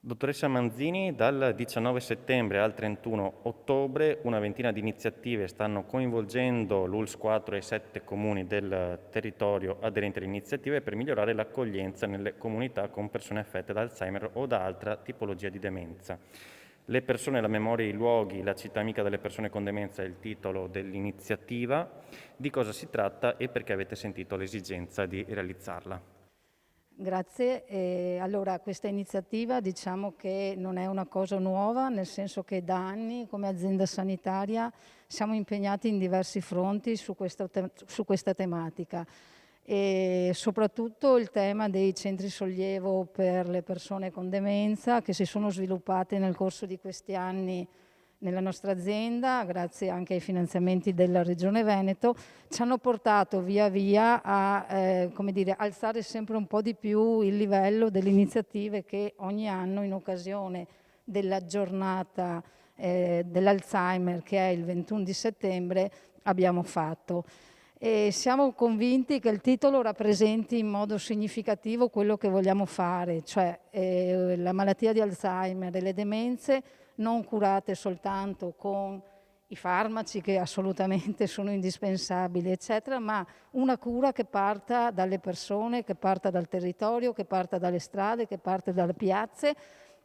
Dottoressa Manzini, dal 19 settembre al 31 ottobre una ventina di iniziative stanno coinvolgendo l'ULSS 4 e 7 comuni del territorio aderenti alle iniziative per migliorare l'accoglienza nelle comunità con persone affette da Alzheimer o da altra tipologia di demenza. Le persone, la memoria, i luoghi, la città amica delle persone con demenza è il titolo dell'iniziativa. Di cosa si tratta e perché avete sentito l'esigenza di realizzarla? Grazie. Allora, questa iniziativa diciamo che non è una cosa nuova, nel senso che da anni come azienda sanitaria siamo impegnati in diversi fronti su questa tematica e soprattutto il tema dei centri sollievo per le persone con demenza che si sono sviluppate nel corso di questi anni nella nostra azienda, grazie anche ai finanziamenti della Regione Veneto, ci hanno portato via via a come dire, alzare sempre un po' di più il livello delle iniziative che ogni anno in occasione della giornata dell'Alzheimer, che è il 21 di settembre, abbiamo fatto. E siamo convinti che il titolo rappresenti in modo significativo quello che vogliamo fare, cioè la malattia di Alzheimer e le demenze non curate soltanto con i farmaci che assolutamente sono indispensabili, eccetera, ma una cura che parta dalle persone, che parta dal territorio, che parta dalle strade, che parte dalle piazze,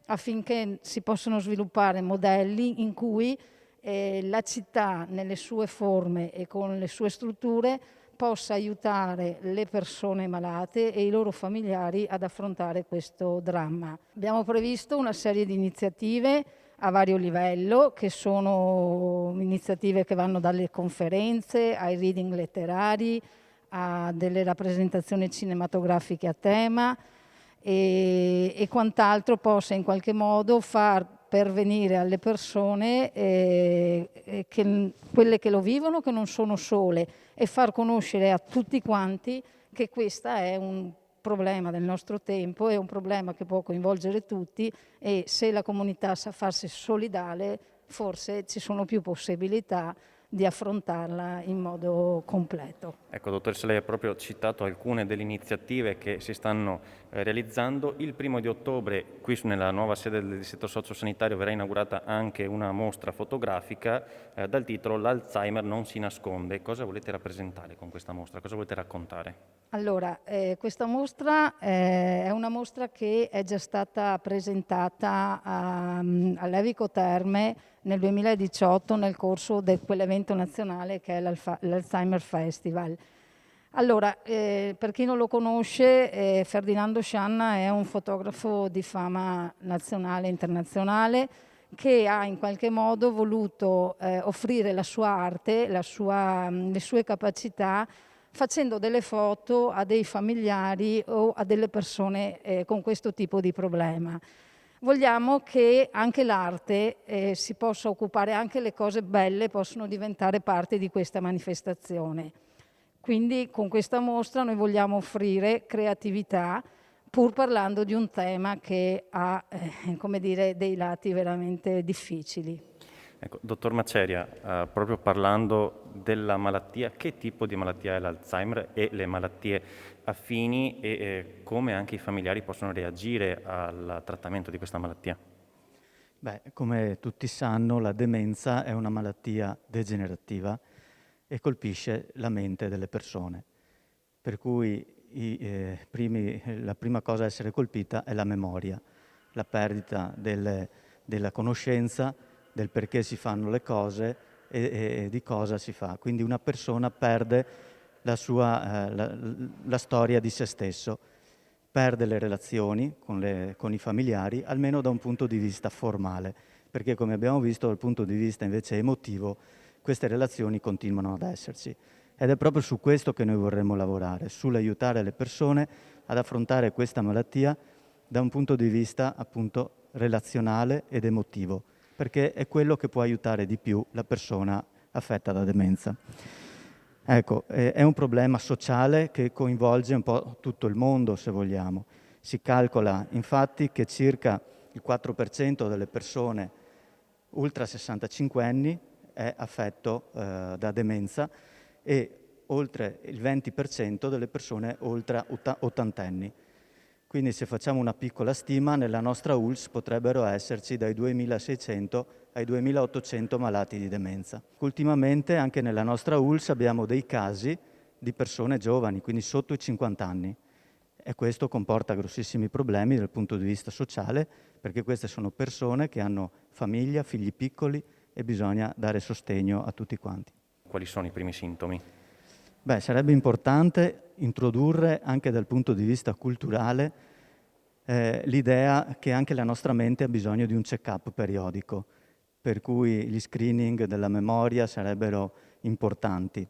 affinché si possano sviluppare modelli in cui la città nelle sue forme e con le sue strutture possa aiutare le persone malate e i loro familiari ad affrontare questo dramma. Abbiamo previsto una serie di iniziative a vario livello, che sono iniziative che vanno dalle conferenze ai reading letterari, a delle rappresentazioni cinematografiche a tema e quant'altro possa in qualche modo far pervenire alle persone, quelle che lo vivono, che non sono sole, e far conoscere a tutti quanti che questo è un problema del nostro tempo, è un problema che può coinvolgere tutti e se la comunità sa farsi solidale, forse ci sono più possibilità di affrontarla in modo completo. Ecco, dottoressa, lei ha proprio citato alcune delle iniziative che si stanno realizzando. Il 1 di ottobre, qui nella nuova sede del distretto sociosanitario, verrà inaugurata anche una mostra fotografica dal titolo "L'Alzheimer non si nasconde". Cosa volete rappresentare con questa mostra? Cosa volete raccontare? Allora, questa mostra è una mostra che è già stata presentata all'Evico Terme nel 2018 nel corso di quell'evento nazionale che è l'Alzheimer Festival. Allora, per chi non lo conosce, Ferdinando Scianna è un fotografo di fama nazionale e internazionale che ha in qualche modo voluto offrire la sua arte, le sue capacità facendo delle foto a dei familiari o a delle persone con questo tipo di problema. Vogliamo che anche l'arte si possa occupare, anche le cose belle possono diventare parte di questa manifestazione. Quindi con questa mostra noi vogliamo offrire creatività pur parlando di un tema che ha come dire, dei lati veramente difficili. Ecco, dottor Maceria, proprio parlando della malattia, che tipo di malattia è l'Alzheimer e le malattie affini e come anche i familiari possono reagire al trattamento di questa malattia? Beh, come tutti sanno, la demenza è una malattia degenerativa e colpisce la mente delle persone, per cui la prima cosa a essere colpita è la memoria, la perdita della conoscenza del perché si fanno le cose e di cosa si fa. Quindi una persona perde la storia di se stesso, perde le relazioni con i familiari, almeno da un punto di vista formale, perché come abbiamo visto dal punto di vista invece emotivo, queste relazioni continuano ad esserci. Ed è proprio su questo che noi vorremmo lavorare, sull'aiutare le persone ad affrontare questa malattia da un punto di vista appunto relazionale ed emotivo, perché è quello che può aiutare di più la persona affetta da demenza. Ecco, è un problema sociale che coinvolge un po' tutto il mondo, se vogliamo. Si calcola infatti che circa il 4% delle persone ultra 65 anni è affetto da demenza e oltre il 20% delle persone oltre 80 anni. Quindi se facciamo una piccola stima, nella nostra ULSS potrebbero esserci dai 2.600 ai 2.800 malati di demenza. Ultimamente anche nella nostra ULSS abbiamo dei casi di persone giovani, quindi sotto i 50 anni. E questo comporta grossissimi problemi dal punto di vista sociale, perché queste sono persone che hanno famiglia, figli piccoli e bisogna dare sostegno a tutti quanti. Quali sono i primi sintomi? Beh, sarebbe importante introdurre anche dal punto di vista culturale l'idea che anche la nostra mente ha bisogno di un check-up periodico, per cui gli screening della memoria sarebbero importanti.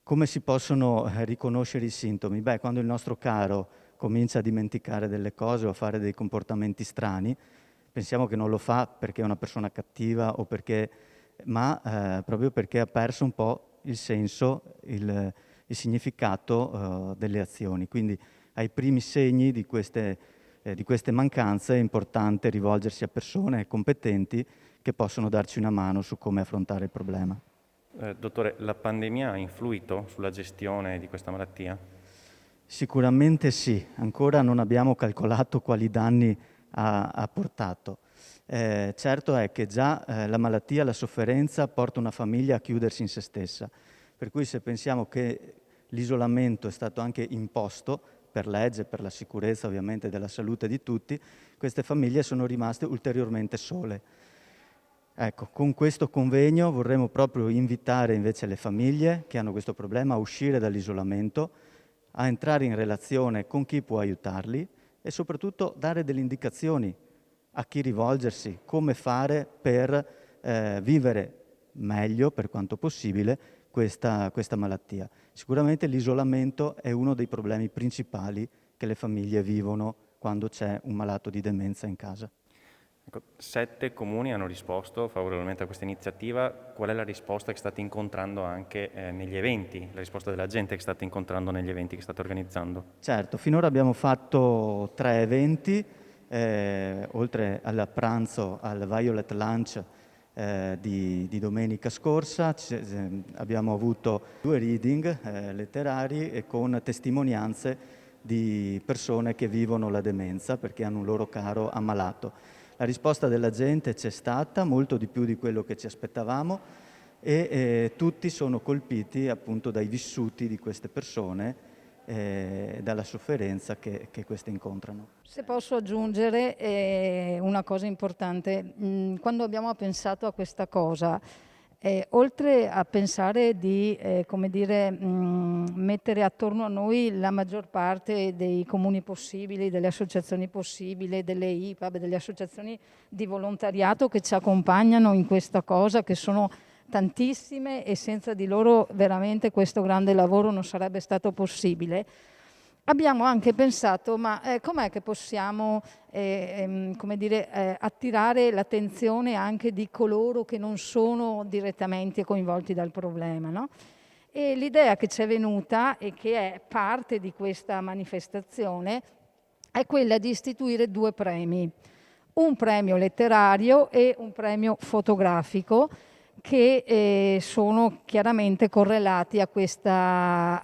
Come si possono riconoscere i sintomi? Beh, quando il nostro caro comincia a dimenticare delle cose o a fare dei comportamenti strani, pensiamo che non lo fa perché è una persona cattiva o perché, ma proprio perché ha perso un po' il senso, il significato delle azioni. Quindi ai primi segni di queste mancanze è importante rivolgersi a persone competenti che possono darci una mano su come affrontare il problema. Dottore, la pandemia ha influito sulla gestione di questa malattia? Sicuramente sì, ancora non abbiamo calcolato quali danni ha portato. Certo è che già la malattia, la sofferenza porta una famiglia a chiudersi in se stessa, per cui se pensiamo che l'isolamento è stato anche imposto per legge, per la sicurezza ovviamente della salute di tutti, queste famiglie sono rimaste ulteriormente sole. Ecco, con questo convegno vorremmo proprio invitare invece le famiglie che hanno questo problema a uscire dall'isolamento, a entrare in relazione con chi può aiutarli e soprattutto dare delle indicazioni a chi rivolgersi, come fare per vivere meglio, per quanto possibile, questa malattia. Sicuramente l'isolamento è uno dei problemi principali che le famiglie vivono quando c'è un malato di demenza in casa. Ecco, 7 comuni hanno risposto favorevolmente a questa iniziativa. Qual è la risposta che state incontrando anche negli eventi, la risposta della gente che state incontrando negli eventi che state organizzando? Certo, finora abbiamo fatto 3 eventi, oltre al pranzo, al Violet Lunch di domenica scorsa, abbiamo avuto 2 reading letterari e con testimonianze di persone che vivono la demenza perché hanno un loro caro ammalato. La risposta della gente c'è stata, molto di più di quello che ci aspettavamo e tutti sono colpiti appunto dai vissuti di queste persone e dalla sofferenza che queste incontrano. Se posso aggiungere una cosa importante, quando abbiamo pensato a questa cosa, oltre a pensare di mettere attorno a noi la maggior parte dei comuni possibili, delle associazioni possibili, delle IPAB, delle associazioni di volontariato che ci accompagnano in questa cosa, che sono tantissime e senza di loro veramente questo grande lavoro non sarebbe stato possibile. Abbiamo anche pensato, ma com'è che possiamo attirare l'attenzione anche di coloro che non sono direttamente coinvolti dal problema, no? E l'idea che ci è venuta e che è parte di questa manifestazione è quella di istituire 2 premi, un premio letterario e un premio fotografico che sono chiaramente correlati a questa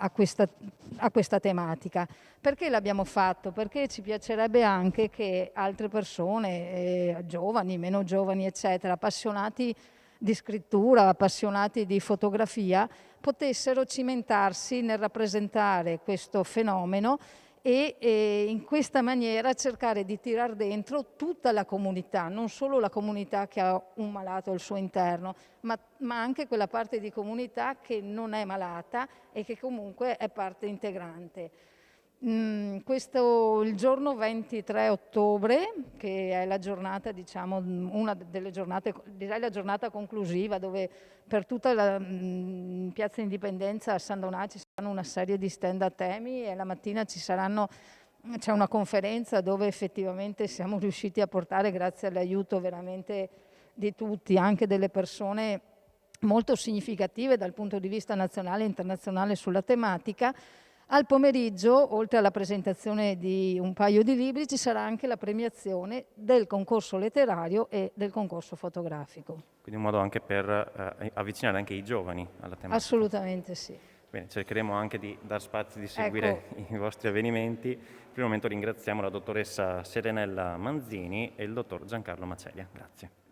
tematica. Perché l'abbiamo fatto? Perché ci piacerebbe anche che altre persone, giovani, meno giovani, eccetera, appassionati di scrittura, appassionati di fotografia, potessero cimentarsi nel rappresentare questo fenomeno e in questa maniera cercare di tirar dentro tutta la comunità, non solo la comunità che ha un malato al suo interno, ma anche quella parte di comunità che non è malata e che comunque è parte integrante. Il giorno 23 ottobre, che è la giornata, diciamo, una delle giornate, direi la giornata conclusiva, dove per tutta la Piazza Indipendenza a San Donato ci saranno una serie di stand a temi e la mattina c'è una conferenza dove effettivamente siamo riusciti a portare, grazie all'aiuto veramente di tutti, anche delle persone molto significative dal punto di vista nazionale e internazionale sulla tematica. Al pomeriggio, oltre alla presentazione di un paio di libri, ci sarà anche la premiazione del concorso letterario e del concorso fotografico. Quindi un modo anche per avvicinare anche i giovani alla tematica. Assolutamente sì. Bene, cercheremo anche di dar spazio di seguire i vostri avvenimenti. Per il momento ringraziamo la dottoressa Serenella Manzini e il dottor Giancarlo Macelia. Grazie.